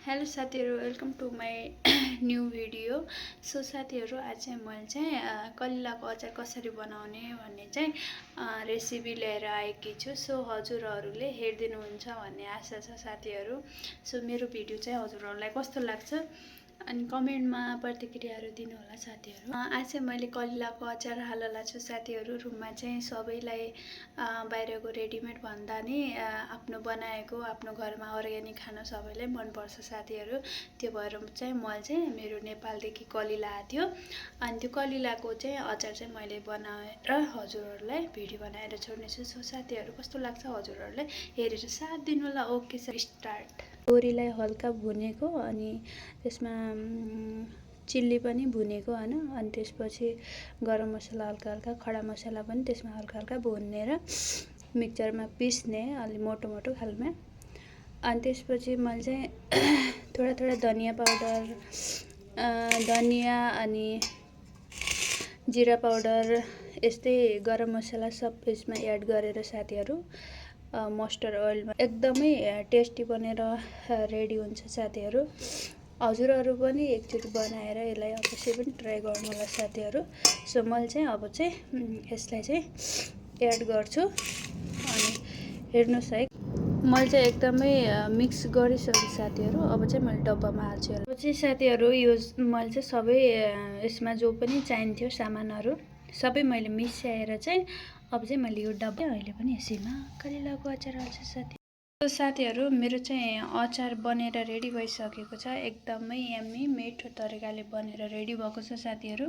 Hello साथीहरू, welcome to my new video. So साथीहरू, आज चाहिँ मैले चाहिँ कलिलाको अचार कसरी बनाउने भन्ने चाहिँ रेसिपी लिएर आएकी छु। सो हजुरहरूले हेरिदिनुहुन्छ भन्ने आशा छ साथीहरू। सो मेरो भिडियो चाहिँ हजुरहरूलाई कस्तो लाग्छ अनि कमेन्टमा प्रतिक्रियाहरू दिनुहोला साथीहरू। आज चाहिँ मैले कलिलाको अचार हालला छु साथीहरू। रुममा चाहिँ सबैलाई बाहिरको रेडिमेड भन्दा नि आफ्नो बनाएको आफ्नो घरमा अर्ग्यानिक खाना सबैलाई मनपर्छ साथीहरू। त्यो भएर चाहिँ मैले चाहिँ मेरो नेपालदेखि कलिला आएको थियो अनि त्यो कलिलाको चाहिँ अचार चाहिँ मैले बनाएर हजुरहरूलाई भिडियो बनाएर छोड्नेछु। सो साथीहरू कस्तो लाग्छ हजुरहरूलाई हेरेर साथ दिनु होला। Okay sir, start. तोरीलाई हल्का भुनेको अनि त्यसमा चिल्ली पनि भुनेको हैन, अनि त्यसपछि गरम मसला हल्का हल्का, खडा मसला पनि त्यसमा हल्का हल्का भुनेर मिक्सरमा पिस्ने अलि मोटो मोटो खालमा। अनि त्यसपछि मैले चाहिँ थोडा थोडा धनिया पाउडर, धनिया अनि जिरा पाउडर, यस्तै गरम मसला सब यसमा एड गरेर साथीहरू मस्टर्ड ओइलमा एकदमै टेस्टी बनेर रेडी हुन्छ साथीहरू। हजुरहरू पनि एकचोटि बनाएर यसलाई अवश्य पनि ट्राई गर्नु होला साथीहरू। सो मैले चाहिँ अब चाहिँ यसलाई चाहिँ एड गर्छु अनि हेर्नुहोस् है, मैले चाहिँ एकदमै मिक्स गरिसकेँ साथीहरू। अब चाहिँ मैले डब्बामा हाल्छु। अब चाहिँ साथीहरू यो मैले चाहिँ सबै यसमा जो पनि चाहिन्थ्यो सामानहरू सबै मैले मिसाएर चाहिँ अब चाहिँ मैले यो डब्बा अहिले पनि यसैमा कलिलाको अचार हाल्छु साथीहरू। मेरो चाहिँ अचार बनेर रेडी भइसकेको छ। एकदमै यम्मी मिठो तरिकाले बनेर रेडी भएको छ साथीहरू।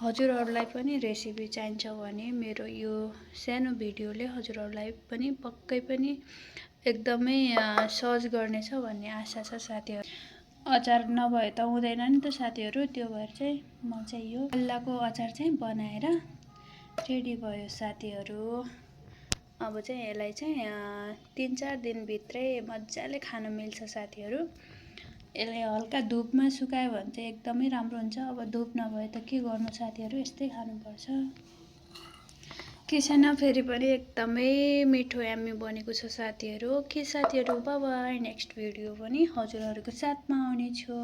हजुरहरूलाई पनि रेसिपी चाहिन्छ भने मेरो यो सानो भिडियोले हजुरहरूलाई पनि पक्कै पनि एकदमै सहज गर्नेछ भन्ने आशा छ साथीहरू। अचार नभए त हुँदैन नि त साथीहरू। त्यो भएर चाहिँ म चाहिँ यो कलिलाको अचार चाहिँ बनाएर रेडी भयो साथीहरू। अब चाहिँ यसलाई चाहिँ 3-4 दिनभित्रै मजाले खान मिल्छ साथीहरू। यसलाई हल्का धुपमा सुकायो भने चाहिँ एकदमै राम्रो हुन्छ। अब धुप नभए त के गर्नु साथीहरू, यस्तै खानुपर्छ। के छैन, फेरि पनि एकदमै मिठो यम्मी बनेको छ साथीहरू। ओके साथीहरू, बाइ बाइ। नेक्स्ट भिडियो पनि हजुरहरूको साथमा आउनेछु।